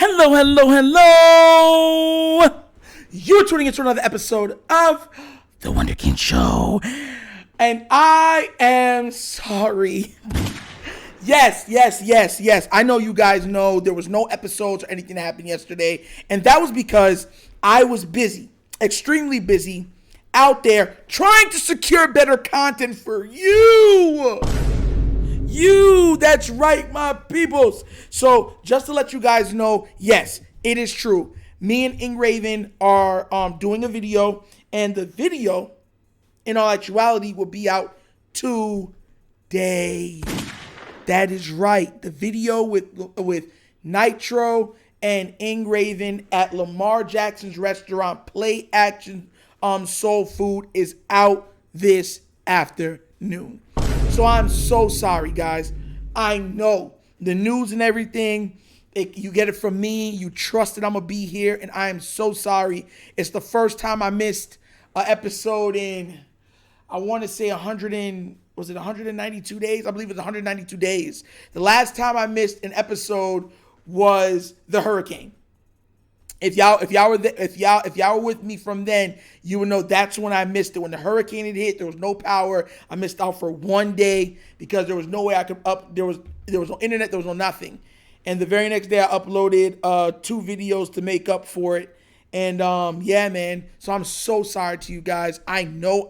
Hello, hello, hello! You're tuning into another episode of The Wunderkind Show. And I am sorry. Yes. I know you guys know there was no episodes or anything that happened yesterday. And that was because I was busy, extremely busy, out there trying to secure better content for you. That's right, my peoples. So just to let you guys know, yes, it is true. Me and Ingraven are doing a video, and the video, in all actuality, will be out today. That is right. The video with Nitro and Ingraven at Lamar Jackson's restaurant, Play Action Soul Food, is out this afternoon. So I'm so sorry, guys. I know the news and everything, you get it from me. You trusted I'm going to be here, and I am so sorry. It's the first time I missed an episode in, I want to say 192 days? I believe it was 192 days. The last time I missed an episode was the hurricane. If y'all were with me from then, you would know that's when I missed it. When the hurricane had hit, there was no power. I missed out for one day because there was no way I could there was no internet, there was no nothing. And the very next day I uploaded 2 videos to make up for it. And yeah, man. So I'm so sorry to you guys. I know.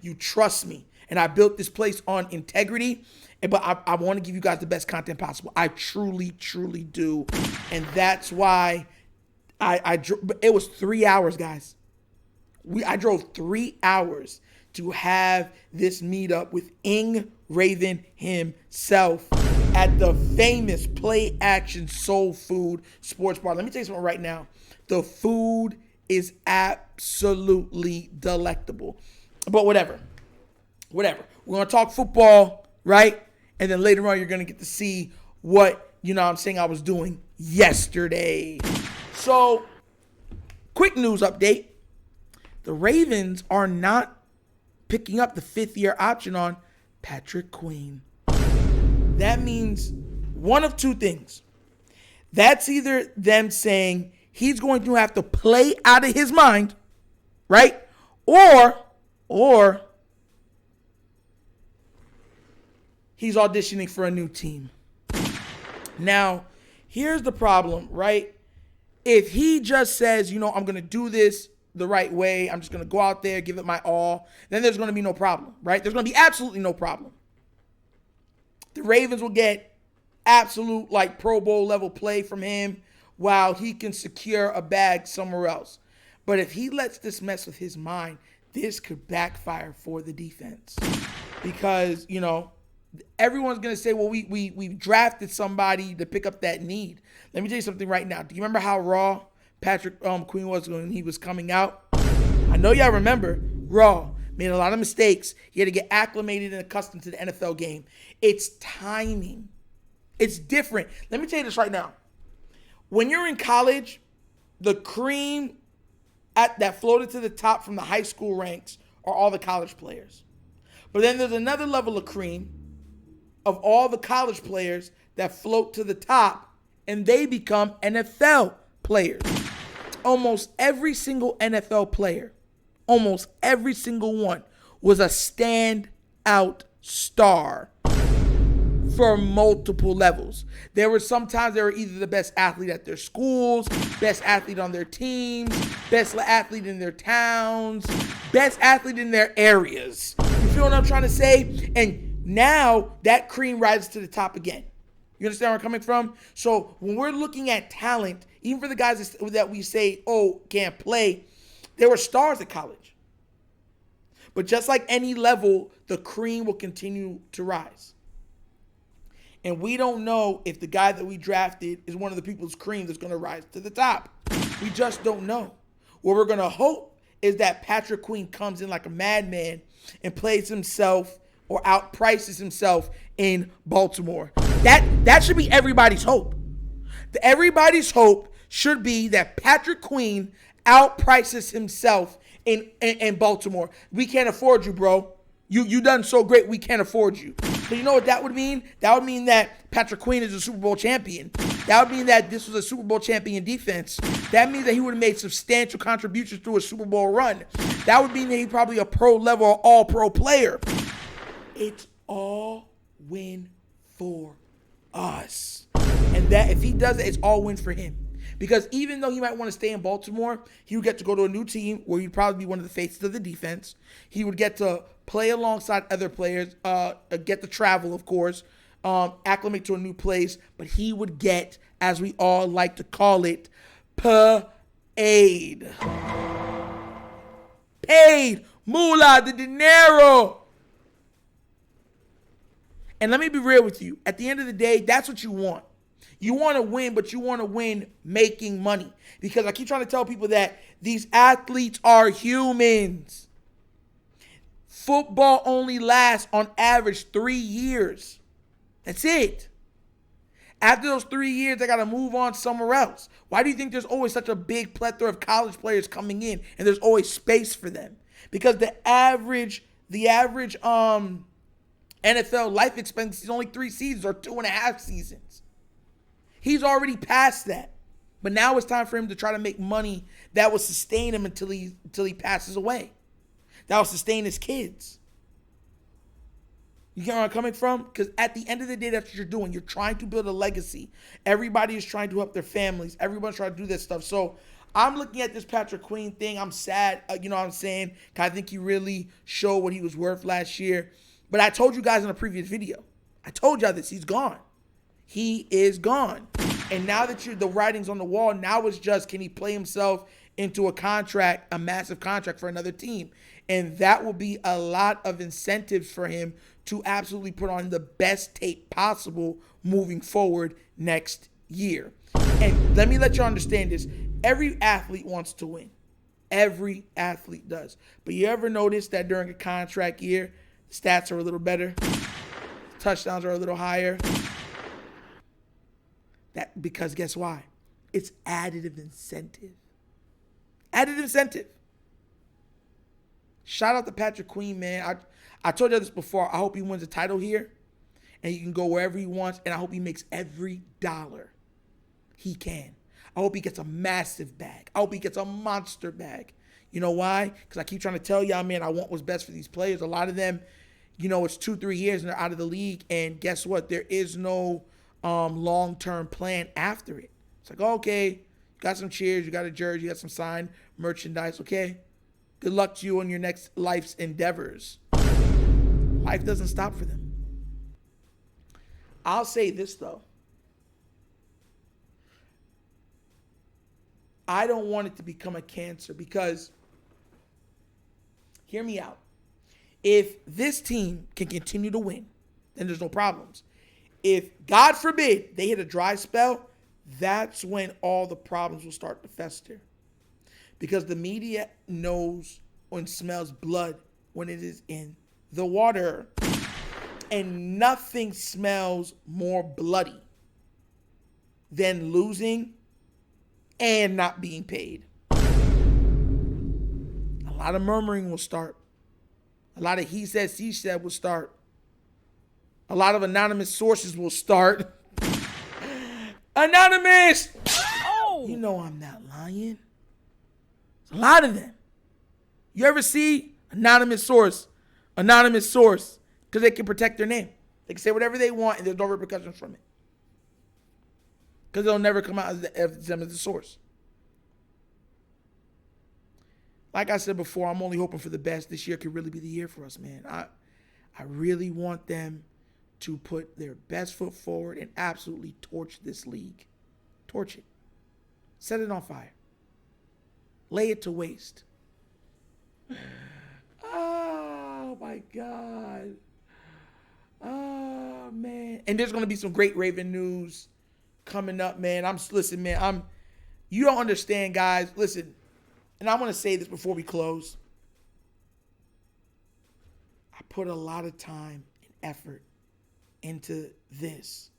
You trust me. And I built this place on integrity. But I want to give you guys the best content possible. I truly do. And that's why it was 3 hours, guys. I drove 3 hours to have this meetup with Raven himself at the famous Play Action Soul Food Sports Bar. Let me tell you something right now. The food is absolutely delectable. But whatever. We're going to talk football, right? And then later on, you're going to get to see what, I was doing yesterday. So, quick news update. The Ravens are not picking up the 5th-year option on Patrick Queen. That means one of two things. That's either them saying he's going to have to play out of his mind, right? Or he's auditioning for a new team. Now, here's the problem, right? If he just says, I'm going to do this the right way, I'm just going to go out there, give it my all, then there's going to be no problem, right? There's going to be absolutely no problem. The Ravens will get absolute, Pro Bowl level play from him while he can secure a bag somewhere else. But if he lets this mess with his mind, this could backfire for the defense. Because, everyone's going to say, well, we drafted somebody to pick up that need. Let me tell you something right now. Do you remember how raw Patrick Queen was when he was coming out? I know y'all remember. Raw. Made a lot of mistakes. He had to get acclimated and accustomed to the NFL game. It's timing. It's different. Let me tell you this right now. When you're in college, the cream that floated to the top from the high school ranks are all the college players. But then there's another level of cream of all the college players that float to the top, and they become NFL players. Almost every single NFL player, almost every single one, was a standout star for multiple levels. There were sometimes they were either the best athlete at their schools, best athlete on their teams, best athlete in their towns, best athlete in their areas. You feel what I'm trying to say? And now that cream rises to the top again. You understand where I'm coming from? So when we're looking at talent, even for the guys that we say, can't play, they were stars at college. But just like any level, the cream will continue to rise. And we don't know if the guy that we drafted is one of the people's cream that's going to rise to the top. We just don't know. What we're going to hope is that Patrick Queen comes in like a madman and plays himself or outprices himself in Baltimore. That should be everybody's hope. Everybody's hope should be that Patrick Queen outprices himself in Baltimore. We can't afford you, bro. You done so great, we can't afford you. So you know what that would mean? That would mean that Patrick Queen is a Super Bowl champion. That would mean that this was a Super Bowl champion defense. That means that he would have made substantial contributions through a Super Bowl run. That would mean that he's probably a pro level or all pro player. It's all win for us. And that if he does it, it's all win for him. Because even though he might want to stay in Baltimore, he would get to go to a new team where he'd probably be one of the faces of the defense. He would get to play alongside other players, get to travel, of course, acclimate to a new place. But he would get, as we all like to call it, paid. Paid. Moolah, the dinero. And let me be real with you. At the end of the day, that's what you want. You want to win, but you want to win making money. Because I keep trying to tell people that these athletes are humans. Football only lasts on average 3 years. That's it. After those 3 years, they got to move on somewhere else. Why do you think there's always such a big plethora of college players coming in and there's always space for them? Because the average NFL life expectancy is only 3 seasons or 2.5 seasons. He's already past that. But now it's time for him to try to make money that will sustain him until he passes away. That will sustain his kids. You get where I'm coming from? Because at the end of the day, that's what you're doing. You're trying to build a legacy. Everybody is trying to help their families. Everybody's trying to do this stuff. So I'm looking at this Patrick Queen thing. I'm sad. You know what I'm saying? I think he really showed what he was worth last year. But I told you guys in a previous video. I told y'all this. He's gone. He is gone. And now that the writing's on the wall, now it's just, can he play himself into a contract, a massive contract for another team? And that will be a lot of incentives for him to absolutely put on the best tape possible moving forward next year. And let me let you understand this. Every athlete wants to win. Every athlete does. But you ever notice that during a contract year, stats are a little better, touchdowns are a little higher? That because guess why? It's additive incentive. Added incentive. Shout out to Patrick Queen, man. I told you this before. I hope he wins a title here. And he can go wherever he wants. And I hope he makes every dollar he can. I hope he gets a massive bag. I hope he gets a monster bag. You know why? Because I keep trying to tell y'all, man, I want what's best for these players. A lot of them, it's 2-3 years and they're out of the league. And guess what? There is no long-term plan after it. It's like, okay, you got some cheers, you got a jersey, you got some signed merchandise, okay? Good luck to you on your next life's endeavors. Life doesn't stop for them. I'll say this, though. I don't want it to become a cancer because, hear me out. If this team can continue to win, then there's no problems. If, God forbid, they hit a dry spell, that's when all the problems will start to fester. Because the media knows and smells blood when it is in the water. And nothing smells more bloody than losing and not being paid. A lot of murmuring will start. A lot of he said, she said will start. A lot of anonymous sources will start. Anonymous! Oh! You know I'm not lying. There's a lot of them. You ever see anonymous source? Because they can protect their name. They can say whatever they want and there's no repercussions from it. Because they'll never come out as them as the source. Like I said before, I'm only hoping for the best. This year could really be the year for us, man. I really want them to put their best foot forward and absolutely torch this league. Torch it. Set it on fire. Lay it to waste. Oh, my God. Oh, man. And there's going to be some great Raven news coming up, man. You don't understand, guys. Listen, and I want to say this before we close. I put a lot of time and effort into this.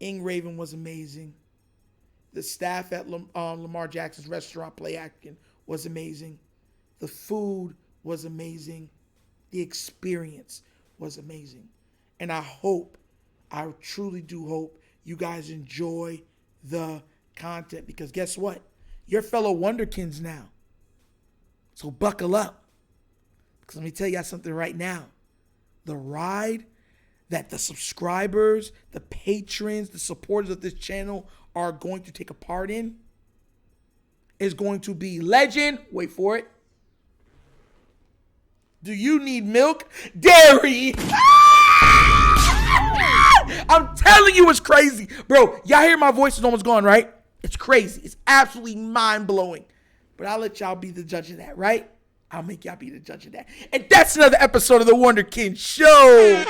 Ing Raven was amazing. The staff at Lamar Jackson's restaurant, Play Acting, was amazing. The food was amazing. The experience was amazing. And I truly do hope you guys enjoy the content. Because guess what? You're fellow Wunderkinds now. So buckle up. Because let me tell you guys something right now. The ride that the subscribers, the patrons, the supporters of this channel are going to take a part in is going to be legend. Wait for it. Do you need milk? Dairy. I'm telling you, it's crazy. Bro, y'all hear my voice is almost gone, right? It's crazy. It's absolutely mind-blowing. But I'll let y'all be the judge of that, right? I'll make y'all be the judge of that. And that's another episode of The Wunderkind Show.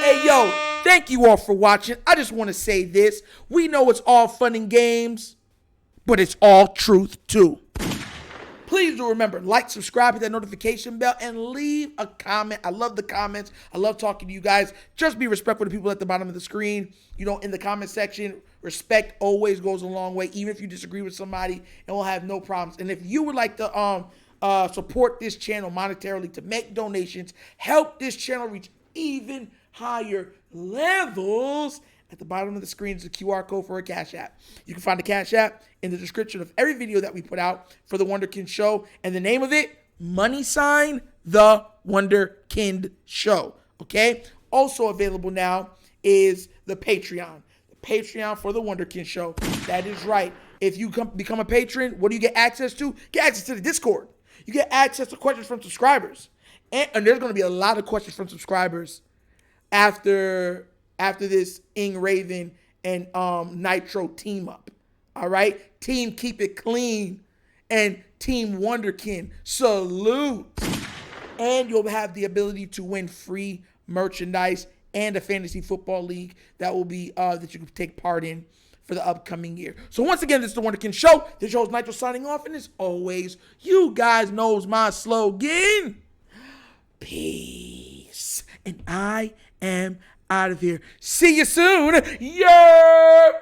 Hey, yo, thank you all for watching. I just want to say this. We know it's all fun and games, but it's all truth, too. Please do remember, like, subscribe, hit that notification bell, and leave a comment. I love the comments. I love talking to you guys. Just be respectful to people at the bottom of the screen. You know, in the comment section, respect always goes a long way, even if you disagree with somebody, and we'll have no problems. And if you would like to support this channel monetarily, to make donations, help this channel reach even higher levels, at the bottom of the screen is a QR code for a Cash App. You can find the Cash App in the description of every video that we put out for The Wunderkind Show. And the name of it, $The Wunderkind Show. Okay? Also available now is the Patreon. The Patreon for The Wunderkind Show. That is right. If you become a patron, what do you get access to? Get access to the Discord. You get access to questions from subscribers. And there's going to be a lot of questions from subscribers after this Ing Raven and Nitro team up. All right? Team Keep It Clean and Team Wunderkind salute. And you'll have the ability to win free merchandise and a fantasy football league that will be that you can take part in for the upcoming year. So once again, this is The Wunderkind Show. This show is Nitro signing off, and as always, you guys knows my slogan. Peace. And I am out of here. See you soon. Yeah.